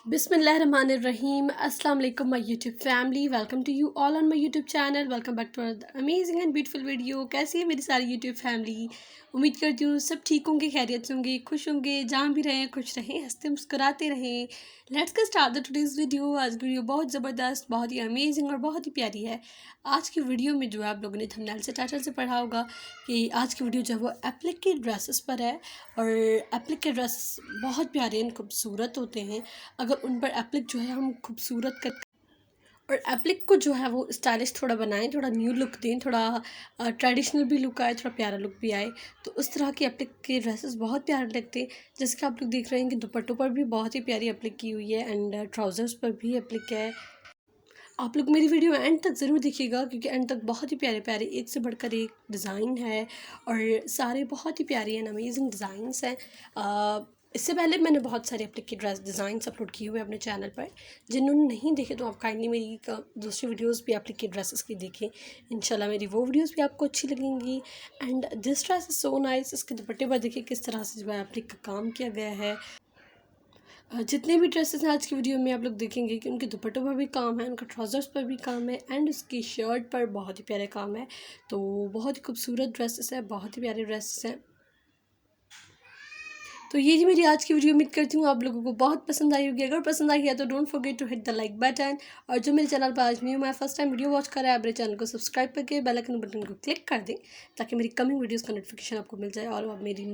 Bismillahirrahmanirrahim. Assalamu alaikum my YouTube family. Welcome to you all on my YouTube channel. Welcome back to our amazing and beautiful video. कैसी है मेरी सारी YouTube family? उम्मीद करती हूँ सब ठीक होंगे, खैरियत से होंगे, खुश होंगे, जहाँ भी रहें खुश रहें, हंसते मुस्कुराते रहें। Let's get start the today's video. आज की वीडियो बहुत ज़बरदस्त, बहुत ही अमेजिंग और बहुत ही प्यारी है। आज की वीडियो में जो है आप लोगों ने थंबनेल से टाइटल से पढ़ा होगा कि आज की वीडियो जो है वो एप्लिक के ड्रेसेस पर है। और एप्लिक के ड्रेस बहुत प्यारे एंड खूबसूरत होते हैं। अगर उन पर एप्लिक जो है हम खूबसूरत कर और एप्लिक को जो है वो स्टाइलिश थोड़ा बनाएं, थोड़ा न्यू लुक दें, थोड़ा ट्रेडिशनल भी लुक आए, थोड़ा प्यारा लुक भी आए, तो उस तरह के एप्लिक के ड्रेसेस बहुत प्यारे लगते हैं। जैसे कि आप लोग देख रहे हैं कि दुपट्टों पर भी बहुत ही प्यारी एप्लिक की हुई है एंड ट्राउज़र्स पर भी एप्लिक है। आप लोग मेरी वीडियो एंड तक ज़रूर देखिएगा क्योंकि एंड तक बहुत ही प्यारे प्यारे एक से बढ़कर एक डिज़ाइन है और सारे बहुत ही प्यारे एंड अमेजिंग डिज़ाइंस हैं। इससे पहले मैंने बहुत सारे एप्लिक के ड्रेस डिज़ाइंस अपलोड किए हुए अपने चैनल पर। जिन्होंने नहीं देखे तो आप काइंडली मेरी दूसरी वीडियोस भी एप्लिक के ड्रेसेस की देखें। इंशाल्लाह मेरी वो वीडियोस भी आपको अच्छी लगेंगी। And this dress is so nice. इसके दुपट्टे पर देखिए किस तरह से जो है एप्लिक का काम किया गया है। जितने भी ड्रेसेस हैं आज की वीडियो में आप लोग देखेंगे कि उनके दुपट्टों पर भी काम है, उनका ट्राउज़र्स पर भी काम है एंड उसकी शर्ट पर बहुत ही प्यारे काम है। तो बहुत ही खूबसूरत ड्रेसेस है, बहुत ही प्यारे ड्रेसेस हैं। तो ये जी मेरी आज की वीडियो, उम्मीद करती हूँ आप लोगों को बहुत पसंद आई होगी। अगर पसंद आई है तो don't forget to hit the like button. और जो मेरे चैनल पर आज न्यू मैं फर्स्ट टाइम वीडियो वॉच कर रहा है, आप मेरे चैनल को सब्सक्राइब करके बेल आइकन बटन को क्लिक कर दें ताकि मेरी कमिंग वीडियोज़ का नोटिफिकेशन आपको मिल जाए और आप मेरी